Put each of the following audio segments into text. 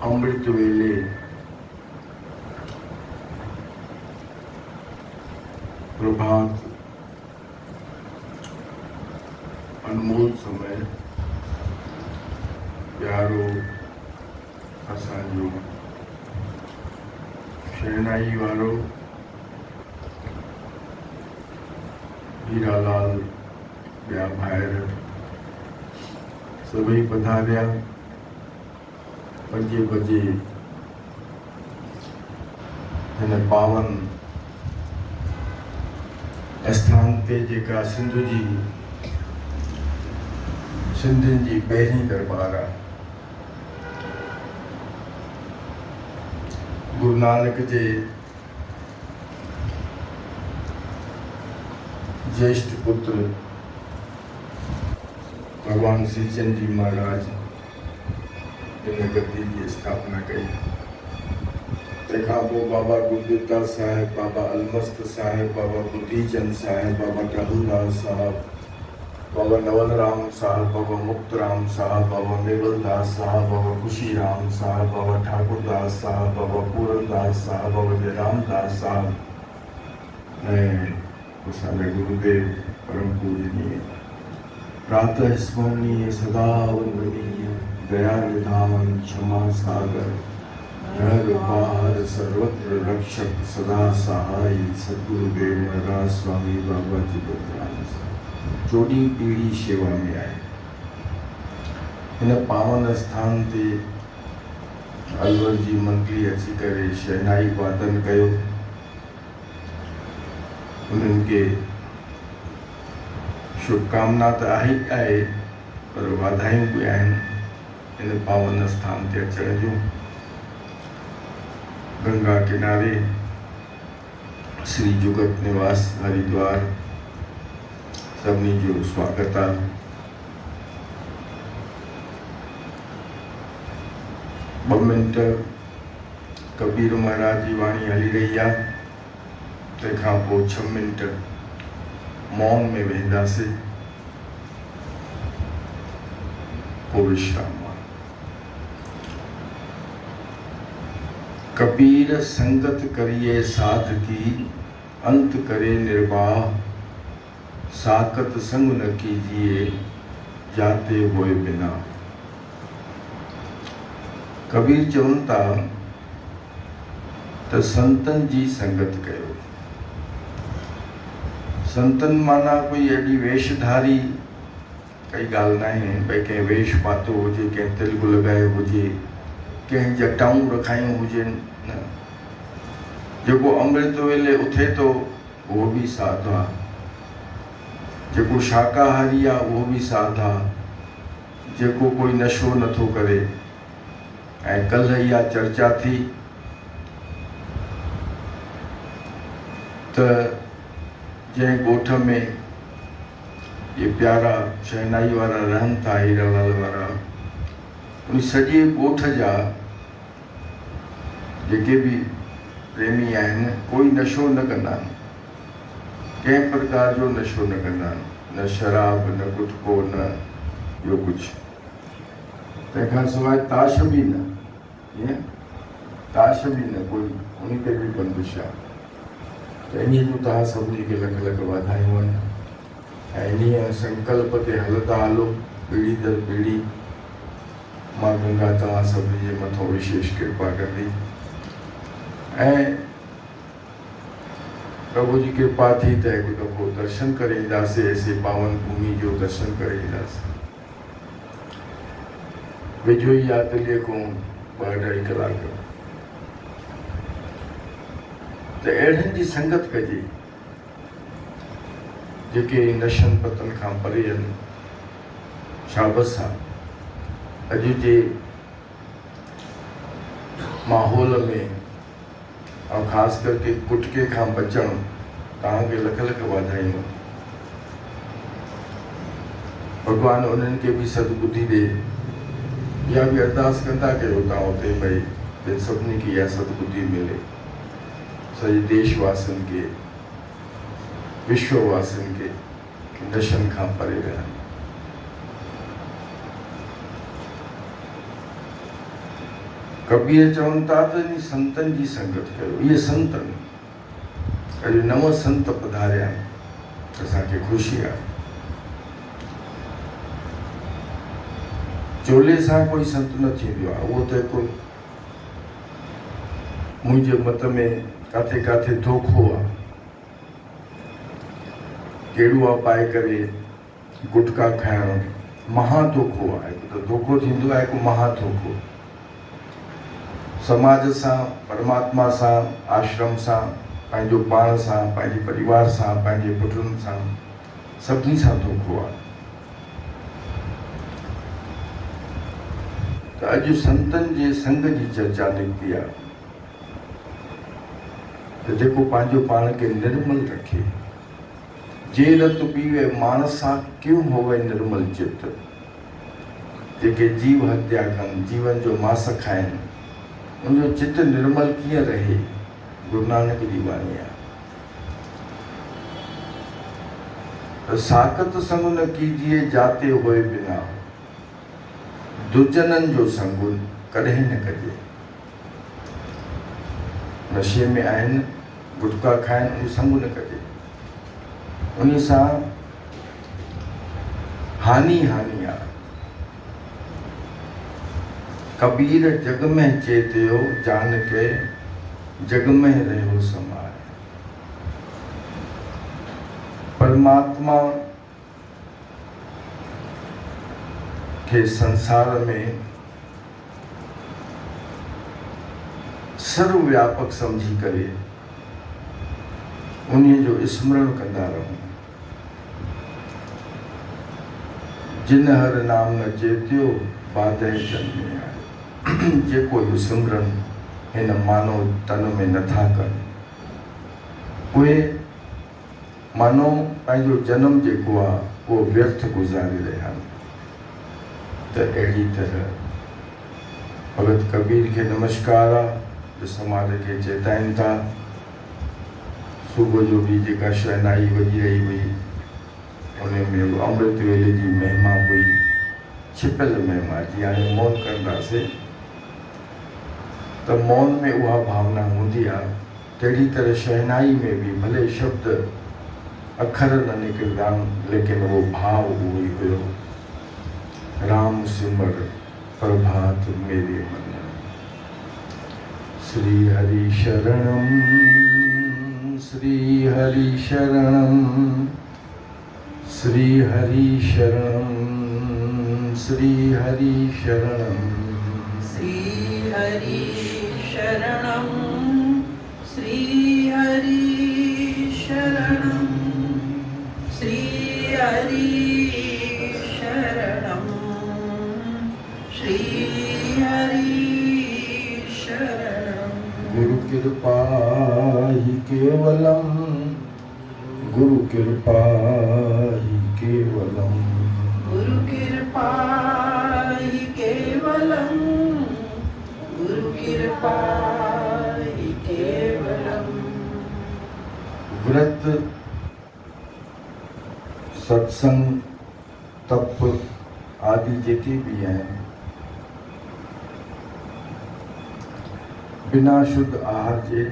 अमृत वेले प्रभात अनमोल समय प्यारो असांजो शहनाई वारो हीरालाल ॿिया भाइर सभई पधारिया। 5 बजे हिन पावन स्थान ते जेका सिंधियुनि जी पहिरीं दरबार आहे, गुरु नानक जे ज्येष्ठ पुत्र भगवान श्री चंद जी महाराज इन गद्दी की स्थापना कई। तंहिंखां पोइ बाबा गुरदिता साहिब, बाबा अलमस्त साहिब, बाबा बुद्धीचंद साहिब, बाबा टहलदास साहब, बाबा नवलराम साहब, बाबा मुक्तराम साहब, बाबा मेवलदास साहब, बाबा खुशीराम साहब, बाबा ठाकुरदास साहब, बाबा पूरनदास साहब, बाबा जयरामदास साहब ऐं असांजा गुरुदेव परम पूजनीय प्रातः स्मरणीय सदा वंदनीय दया निधान क्षमा सागर घर बाहर सर्वत्र रक्षक सदा सहाय सद्गुरुदेव महाराज स्वामी बाबा जी चोॾहीं पीढ़ी शेवा में आए। हिन पावन स्थान ते अलवर जी मंडली अची करे शहनाई वादन कयो। उन्हनि खे शुभकामना त आहे पर वाधायूं बि आहिनि हिन पावन स्थान ते अचण जूं। गंगा किनारे श्री जुगत निवास हरिद्वार सभिनी जो स्वागत आहे। ॿ मिंट कबीर महाराज जी वाणी हली रही आहे, तंहिंखां पोइ 6 मिंट मौन में वेंदासीं, पोइ विश्राम। कबीर संगत करिए साध की अंत करे निर्वाह, साकत संग न कीजिए जाते हुए बिना। कबीर चवनि था त संतन जी संगत कयो। संतन माना कोई एॾी वेशधारी कई ॻाल्हि न आहे भई कंहिं वेश पातो हुजे, कंहिं तिलगु लॻायो हुजे, कंहिं जटाऊं रखायूं हुजनि, न। जेको अमृत वेले उथे थो उहो बि साध आहे, जेको शाकाहारी आहे उहो बि साध आहे, जेको कोई नशो नथो करे। ऐं कल्ह इहा चर्चा थी त जंहिं ॻोठ में ये प्यारा शहनाई वारा रहनि था, हीरालाल वारा, उन सॼे ॻोठ जा जेके बि प्रेमी आहिनि कोई नशो न कंदा आहिनि, कंहिं प्रकार जो नशो न कंदा आहिनि, न शराब, न गुटको, न ॿियो कुझु। तंहिंखां सवाइ ताश बि न, कीअं ताश बि न, कोई उन ते बि बंदिश आहे। त इन जूं तव्हां सभिनी खे लख लख वाधायूं आहिनि ऐं इन संकल्प ते हलंदा हलो पीढ़ी दर पीढ़ी। मां गंगा तव्हां सभिनी जे मथां विशेष कृपा कंदी ऐं प्रभु जी कृपा थी त हिकु दफ़ो दर्शन करे ईंदासीं, ऐसे पावन भूमि जो दर्शन करे ईंदासीं। वेझो ई आहे दिल्लीअ खां 2-2.5 कलाक। त अहिड़नि जी संगत कजे जेके नशन पतन खां परे आहिनि। शाबस आहे, अॼु जे माहौल में और ख़ासि करके गुटके खां बचणु तव्हांखे लख लख वाधायूं। भॻवानु उन्हनि खे बि सदबुद्धि ॾे। इहा बि अरदास कंदा कयो तव्हां उते भई ॿियनि सभिनी खे इहा सदबुद्धि मिले, सॼे देशवासियुनि खे, विश्ववासियुनि खे नशनि खां परे रहनि। कबीर चवनि था त इन संतनि जी संगत कयो। इहे संत अॼु नव संत पधारिया असांखे ख़ुशी आहे। चोले सां कोई संत न थींदो आहे, उहो त हिकु मुंहिंजे मत में काथे काथे धोखो आहे। केड़ुआ पाए करे गुटका खाइणु महा धोखो आहे। हिकु त धोखो थींदो आहे, हिकु महा धोखो। समाज सां, परमात्मा सां, आश्रम सां, पंहिंजो पाण सां, पंहिंजे परिवार सां, पंहिंजे पुटनि सां, सभिनी सां धोखो आहे। त अॼु संतनि जे संग जी चर्चा निकिती आहे त जेको पंहिंजो पाण खे निर्मल रखे। जे रत पीवे मानसा क्यों होवे निर्मल चित। जेके जीव हत्या कनि, जीवन जो मांस खाइनि, उनजो चित निर्मल कीअं रहे। गुरु नानक जी वाणी आहे त साकत संग न कीजिए जाते होए बिना, दुर्जनन जो संग कॾहिं न कजे। नशे में आहिनि, गुटका खाइनि, उन संग न कजे। उन सां हानि आहे। कबीर जग में चेतियो जान के जग में रहो समाए। परमात्मा के संसार में सर्वव्यापक समझी करे उन्हीं जो स्मरण कंदा रहूं। जिन हर नाम न चेतियो बाधे जन्मे आए। जेको इहो सिमरन हिन मानव तन में नथा कनि, उहे मानो पंहिंजो जनम जेको आहे उहो व्यर्थ गुज़ारे रहिया आहिनि। त अहिड़ी तरह भगत कबीर खे नमस्कार आहे जो समाज खे चेताइनि था। सुबुह जो बि जेका शहनाई वॼी रही हुई, उन में अमृत वेले जी महिमा हुई, छिपियल महिमा। जीअं हाणे मौन कंदासीं त मौन में उहा भावना हूंदी आहे, तहिड़ी तरह शहनाई में भी भले शब्द अखर न निकिरंदा, लेकिन वो भाव उहो ई हुयो। राम सिमर प्रभात मेरे मन, श्री हरि शरणम, श्री हरि शरणम, श्री हरि शरणम, श्री हरि शरणम, श्री हरि शरणं, श्री हरि शरणं, श्री हरि शरणं, श्री हरि शरणं। गुरु कृपा ही केवलम, गुरु कृपा ही केवलम, गुरु कृपा ही केवलम, गुरु कृपा ही केवलम। व्रत, सत्संग, तप आदि जेके भी हैं, बिना शुद्ध आहार के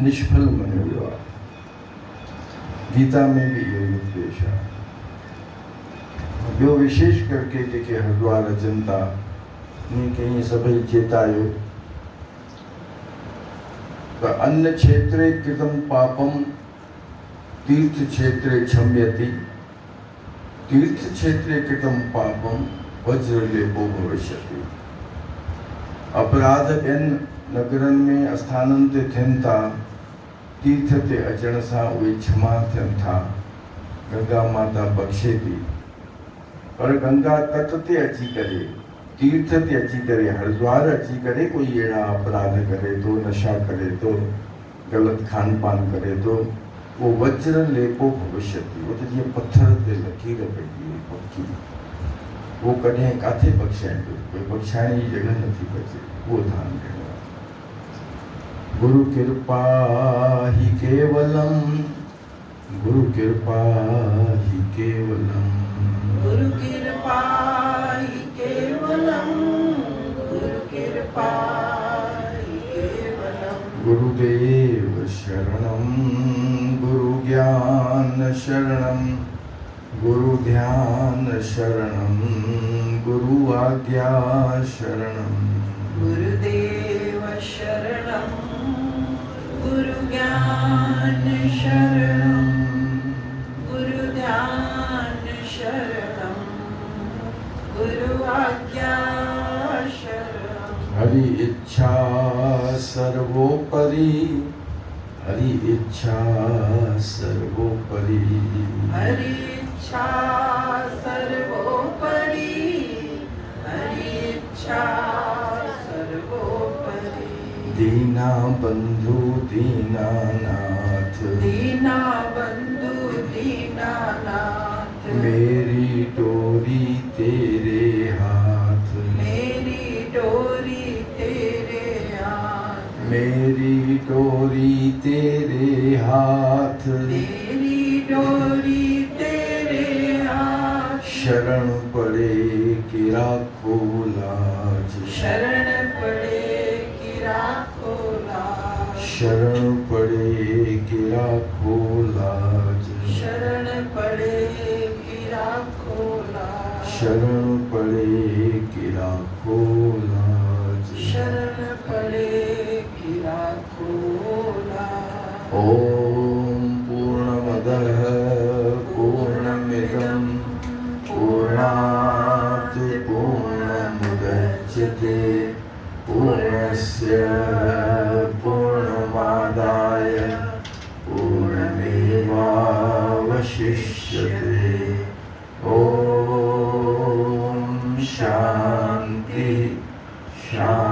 निष्फल मञियो वियो आहे। गीता में भी इहो उपदेश आहे। ॿियो विशेष करके जेके हरिद्वार अचनि था, उन्हीं खे ईअं सभई चेतायो त अन्न क्षेत्रे कृतं पापम तीर्थ क्षेत्रे क्षम्यति, तीर्थ क्षेत्रे कृतं पापम वज्रलेपो भविष्यति। अपराध ॿियनि नगरनि में आस्थाननि ते थियनि था, तीर्थ ते अचण सां उहे क्षमा थियनि था, गंगा माता बख़्शे थी। पर गंगा तट ते अची करे, तीर्थ ते अची करे, हरिद्वार अची करे कोई अहिड़ा अपराध करे थो, नशा करे थो, ग़लति खान पान करे थो, वो वज्र लेपो भविष्यति। वो तो जीअं पत्थर ते लकीर पइजी वई पक्की, वो कॾहिं काथे बख़्शाईंदो, कोई बख़्शाइण जी जॻह नथी बचे, उहो ध्यानु ॾियणो आहे। गुरु कृपा ही केवलम, गुरु कृपा ही केवलम, गुरु कृपा ही केवलम, गुरु कृपा शरणं गुरु ध्यान शरणं गुरु आज्ञा शरणं गुरुदेव शरणं गुरु ज्ञान शरणं गुरु ध्यान शरणं गुरु आज्ञा शरणं। हरि इच्छा सर्वोपरि हरि इच्छा सर्वोपरि हरि इच्छा सर्वोपरि हरि इच्छा सर्वोपरि। दीना बंधु दीनानाथ दीना बंधु दीनानाथ मेरी डोरी तेरे हाथ मेरी डोरी तेरे हाथ मेरी डोरी तेरे हाथ मेरी डोरी तेरे हाथ। शरण पड़े कि राखो लाज शरण पड़े कि राखो लाज शरण पड़े कि राखो लाज शरण पड़े कि राखो लाज शरण पड़े कि राखो लाज शरण पड़े कि राखो लाज। ओम पूर्णमदः पूर्णमिदं पूर्णात् पूर्णमुदच्यते पूर्णस्य पूर्णमादाय पूर्णमेवावशिष्यते। ओम शांति शांति।